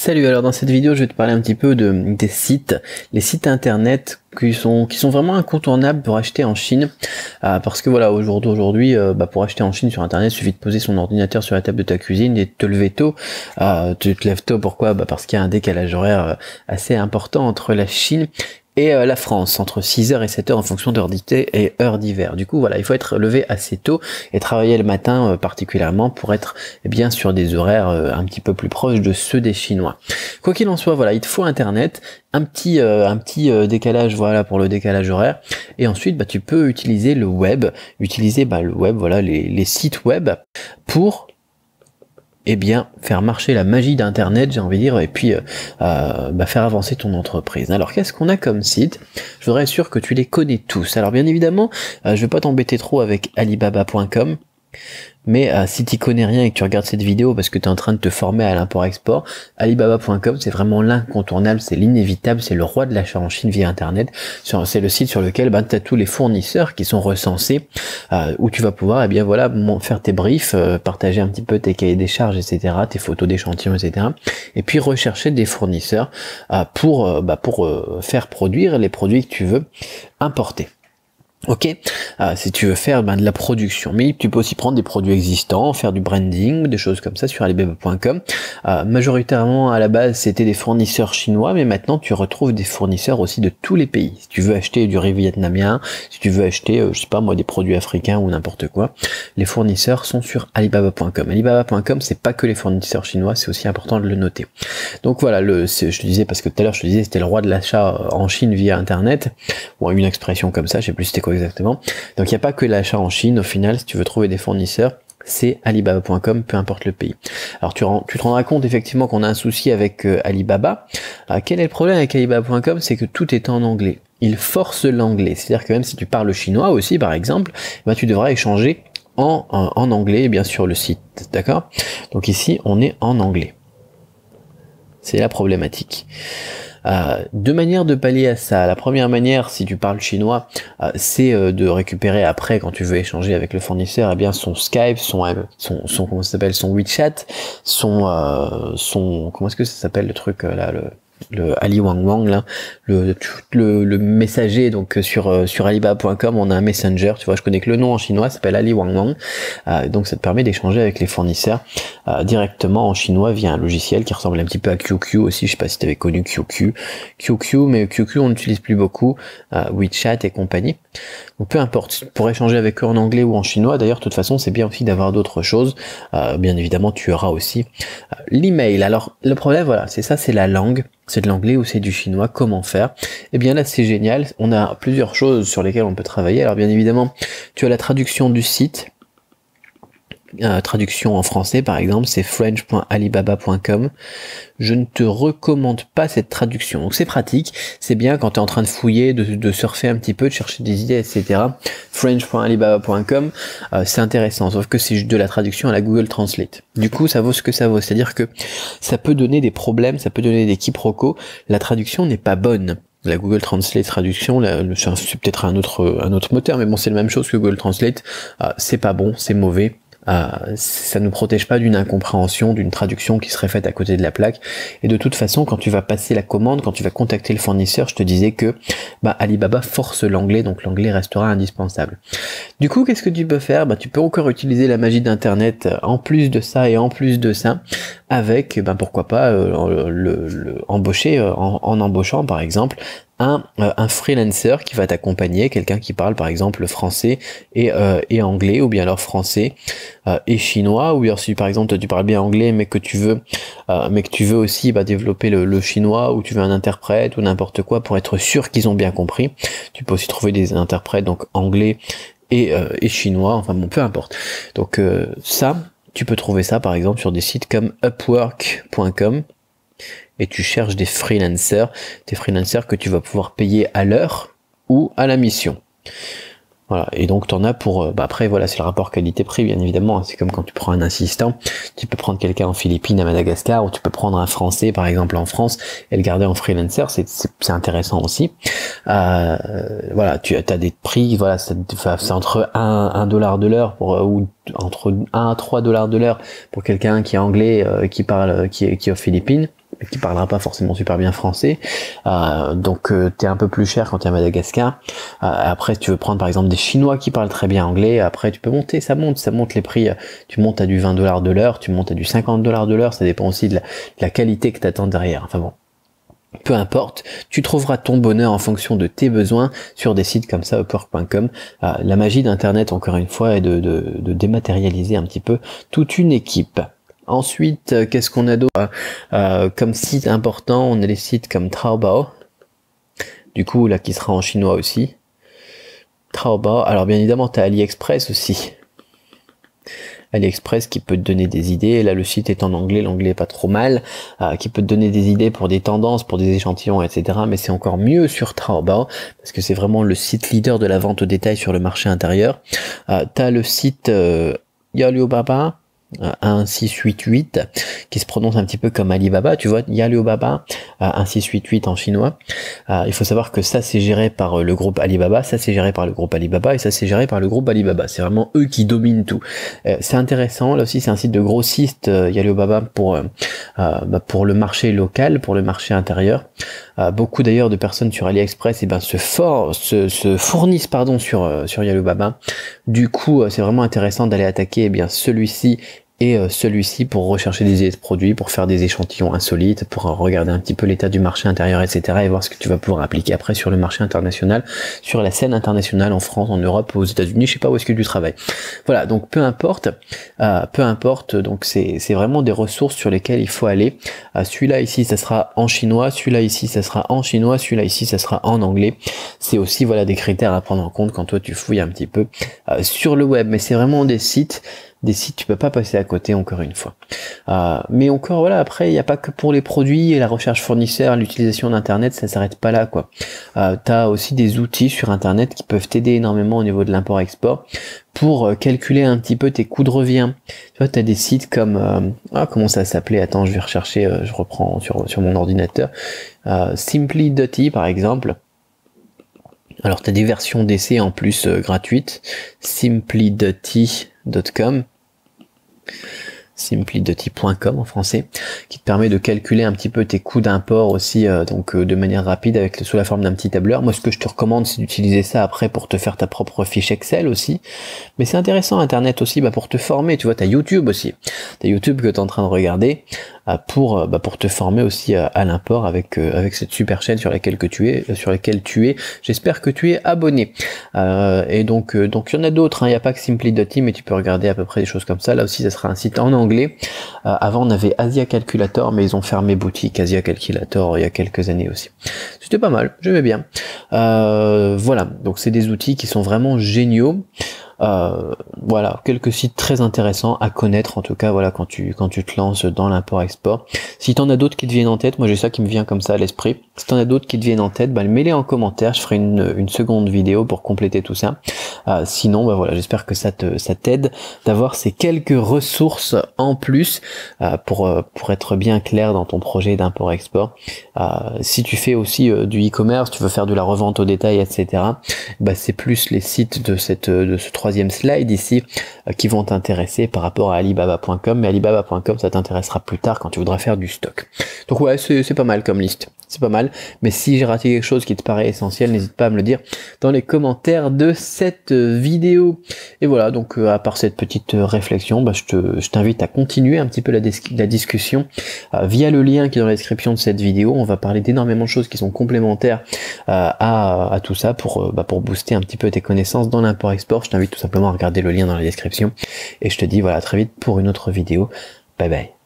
Salut, alors dans cette vidéo je vais te parler un petit peu des sites, les sites internet qui sont vraiment incontournables pour acheter en Chine, parce que voilà, aujourd'hui pour acheter en Chine sur internet, il suffit de poser son ordinateur sur la table de ta cuisine et de te lever tôt. Tu te lèves tôt, pourquoi? Parce qu'il y a un décalage horaire assez important entre la Chine et la France, entre 6h et 7h en fonction d'heure d'été et heure d'hiver. Du coup voilà, il faut être levé assez tôt et travailler le matin particulièrement pour être bien sur des horaires un petit peu plus proches de ceux des Chinois. Quoi qu'il en soit, voilà, il te faut internet, un petit décalage, voilà, pour le décalage horaire, et ensuite tu peux utiliser le web, voilà, les sites web pour faire marcher la magie d'internet, j'ai envie de dire, et puis faire avancer ton entreprise. Alors qu'est-ce qu'on a comme site? Je voudrais être sûr que tu les connais tous. Alors bien évidemment, je vais pas t'embêter trop avec Alibaba.com, mais si tu connais rien et que tu regardes cette vidéo parce que tu es en train de te former à l'import-export, Alibaba.com c'est vraiment l'incontournable, c'est l'inévitable, c'est le roi de l'achat en Chine via internet. C'est le site sur lequel tu as tous les fournisseurs qui sont recensés, où tu vas pouvoir faire tes briefs, partager un petit peu tes cahiers des charges, etc., tes photos d'échantillons, etc., et puis rechercher des fournisseurs pour faire produire les produits que tu veux importer. Ok, si tu veux faire de la production, mais tu peux aussi prendre des produits existants, faire du branding, des choses comme ça sur Alibaba.com. Majoritairement à la base c'était des fournisseurs chinois, mais maintenant tu retrouves des fournisseurs aussi de tous les pays. Si tu veux acheter du riz vietnamien, si tu veux acheter, je sais pas moi, des produits africains ou n'importe quoi, les fournisseurs sont sur Alibaba.com. Alibaba.com c'est pas que les fournisseurs chinois, c'est aussi important de le noter. Donc voilà, je te disais, parce que tout à l'heure je te disais c'était le roi de l'achat en Chine via internet, ou une expression comme ça, je sais plus c'était quoi exactement. Donc il n'y a pas que l'achat en Chine, au final, si tu veux trouver des fournisseurs, c'est Alibaba.com, peu importe le pays. Alors tu te rendras compte effectivement qu'on a un souci avec Alibaba. Quel est le problème avec Alibaba.com? C'est que tout est en anglais. Il force l'anglais, c'est-à-dire que même si tu parles chinois aussi par exemple, tu devras échanger en anglais bien sûr le site, d'accord? Donc ici on est en anglais. C'est la problématique. Deux manières de pallier à ça. La première manière, si tu parles chinois, c'est de récupérer après, quand tu veux échanger avec le fournisseur, son Skype, son comment ça s'appelle, son WeChat, son comment est-ce que ça s'appelle le truc là, le Ali Wang Wang là, le messager. Donc sur Alibaba.com on a un messenger, tu vois, je connais que le nom en chinois, ça s'appelle Ali Wang Wang. Donc ça te permet d'échanger avec les fournisseurs directement en chinois via un logiciel qui ressemble un petit peu à QQ aussi. Je sais pas si tu avais connu QQ, mais QQ on n'utilise plus beaucoup, WeChat et compagnie. Donc peu importe, pour échanger avec eux en anglais ou en chinois, d'ailleurs de toute façon c'est bien aussi d'avoir d'autres choses. Bien évidemment tu auras aussi l'email. Alors le problème, voilà, c'est ça, c'est la langue. C'est de l'anglais ou c'est du chinois, comment faire? Eh bien là c'est génial, on a plusieurs choses sur lesquelles on peut travailler. Alors bien évidemment, tu as la traduction du site. Traduction en français par exemple, c'est french.alibaba.com. Je ne te recommande pas cette traduction. Donc c'est pratique, c'est bien quand tu es en train de fouiller, de surfer un petit peu, de chercher des idées, etc. French.alibaba.com, c'est intéressant, sauf que c'est juste de la traduction à la Google Translate. Du coup ça vaut ce que ça vaut, c'est-à-dire que ça peut donner des problèmes, ça peut donner des quiproquos, la traduction n'est pas bonne. La Google Translate traduction, c'est peut-être un autre moteur, mais bon c'est la même chose que Google Translate, c'est pas bon, c'est mauvais. Ça ne protège pas d'une incompréhension, d'une traduction qui serait faite à côté de la plaque. Et de toute façon, quand tu vas passer la commande, quand tu vas contacter le fournisseur, je te disais que Alibaba force l'anglais, donc l'anglais restera indispensable. Du coup, qu'est-ce que tu peux faire? Tu peux encore utiliser la magie d'internet en plus de ça et en plus de ça, avec pourquoi pas embaucher en embauchant par exemple un freelancer qui va t'accompagner, quelqu'un qui parle par exemple français et anglais, ou bien alors français et chinois, ou bien si par exemple tu parles bien anglais mais que tu veux aussi développer le chinois, ou tu veux un interprète ou n'importe quoi pour être sûr qu'ils ont bien compris, tu peux aussi trouver des interprètes donc anglais et chinois, enfin bon, peu importe. Donc tu peux trouver ça par exemple sur des sites comme Upwork.com, et tu cherches des freelancers que tu vas pouvoir payer à l'heure ou à la mission. Voilà, et donc t'en as pour, après voilà, c'est le rapport qualité-prix bien évidemment, c'est comme quand tu prends un assistant, tu peux prendre quelqu'un en Philippines, à Madagascar, ou tu peux prendre un Français par exemple en France et le garder en freelancer, c'est intéressant aussi. Voilà, tu as des prix, voilà, c'est entre $1 de l'heure ou entre 1 à 3 $ de l'heure pour quelqu'un qui est anglais, qui est aux Philippines. qui parlera pas forcément super bien français, donc t'es un peu plus cher quand t'es à Madagascar. Après, si tu veux prendre par exemple des Chinois qui parlent très bien anglais, après tu peux monter, ça monte les prix, tu montes à du 20 $ de l'heure, tu montes à du 50 $ de l'heure, ça dépend aussi de la qualité que t'attends derrière. Enfin bon. Peu importe, tu trouveras ton bonheur en fonction de tes besoins sur des sites comme ça, Upwork.com. La magie d'Internet, encore une fois, est de dématérialiser un petit peu toute une équipe. Ensuite, qu'est-ce qu'on a d'autre comme site important? On a les sites comme Taobao, du coup là qui sera en chinois aussi. Taobao, alors bien évidemment tu as AliExpress aussi. AliExpress qui peut te donner des idées, là le site est en anglais, l'anglais est pas trop mal, qui peut te donner des idées pour des tendances, pour des échantillons, etc. Mais c'est encore mieux sur Taobao, parce que c'est vraiment le site leader de la vente au détail sur le marché intérieur. T'as le site Alibaba, 1688, qui se prononce un petit peu comme Alibaba, tu vois, Alibaba, 1688 en chinois. Il faut savoir que ça c'est géré par le groupe Alibaba, ça c'est géré par le groupe Alibaba, et ça c'est géré par le groupe Alibaba. C'est vraiment eux qui dominent tout. C'est intéressant, là aussi c'est un site de grossiste, Alibaba, pour le marché local, pour le marché intérieur. Beaucoup d'ailleurs de personnes sur AliExpress se fournissent sur Alibaba. Du coup, c'est vraiment intéressant d'aller attaquer celui-ci et celui-ci pour rechercher des idées de produits, pour faire des échantillons insolites, pour regarder un petit peu l'état du marché intérieur, etc. et voir ce que tu vas pouvoir appliquer après sur le marché international, sur la scène internationale en France, en Europe, aux États-Unis, je sais pas où est-ce que tu travailles. Voilà, donc peu importe, donc c'est vraiment des ressources sur lesquelles il faut aller. Celui-là ici, ça sera en chinois, celui-là ici, ça sera en chinois, celui-là ici, ça sera en anglais. C'est aussi voilà des critères à prendre en compte quand toi tu fouilles un petit peu sur le web, mais c'est vraiment des sites tu peux pas passer à côté, encore une fois. Mais encore voilà, après il n'y a pas que pour les produits et la recherche fournisseur, l'utilisation d'internet, ça s'arrête pas là quoi. T'as aussi des outils sur internet qui peuvent t'aider énormément au niveau de l'import-export pour calculer un petit peu tes coûts de revient. Tu vois, t'as des sites comme comment ça s'appelait, attends, je vais rechercher, je reprends sur mon ordinateur. Simply.it par exemple. Alors tu as des versions d'essai en plus gratuites, simply.it.com, simply.it.com en français, qui te permet de calculer un petit peu tes coûts d'import aussi, de manière rapide sous la forme d'un petit tableur. Moi ce que je te recommande c'est d'utiliser ça après pour te faire ta propre fiche Excel aussi, mais c'est intéressant internet aussi pour te former. Tu vois, t'as YouTube aussi, t'as YouTube que t'es en train de regarder pour te former aussi à l'import avec cette super chaîne sur laquelle tu es. J'espère que tu es abonné. Et donc il y en a d'autres, il n'y a pas que Simply.it, mais tu peux regarder à peu près des choses comme ça. Là aussi ça sera un site en anglais. Avant on avait Asia Calculator, mais ils ont fermé boutique Asia Calculator il y a quelques années aussi. C'était pas mal, j'aimais bien. Voilà, donc c'est des outils qui sont vraiment géniaux. Voilà, quelques sites très intéressants à connaître en tout cas, voilà, quand tu te lances dans l'import-export. Si t'en as d'autres qui te viennent en tête, moi j'ai ça qui me vient comme ça à l'esprit. Si t'en as d'autres qui te viennent en tête, mets-les en commentaire, je ferai une seconde vidéo pour compléter tout ça. Sinon, voilà, j'espère que ça t'aide d'avoir ces quelques ressources en plus pour être bien clair dans ton projet d'import-export. Si tu fais aussi du e-commerce, tu veux faire de la revente au détail, etc. C'est plus les sites de ce troisième slide ici qui vont t'intéresser par rapport à Alibaba.com, mais Alibaba.com ça t'intéressera plus tard quand tu voudras faire du stock. Donc ouais, c'est pas mal comme liste, c'est pas mal, mais si j'ai raté quelque chose qui te paraît essentiel, n'hésite pas à me le dire dans les commentaires de cette vidéo. Et voilà, donc à part cette petite réflexion, je t'invite à continuer un petit peu la discussion via le lien qui est dans la description de cette vidéo. On va parler d'énormément de choses qui sont complémentaires à tout ça pour booster un petit peu tes connaissances dans l'import-export. Je t'invite tout simplement à regarder le lien dans la description et je te dis voilà, à très vite pour une autre vidéo. Bye bye.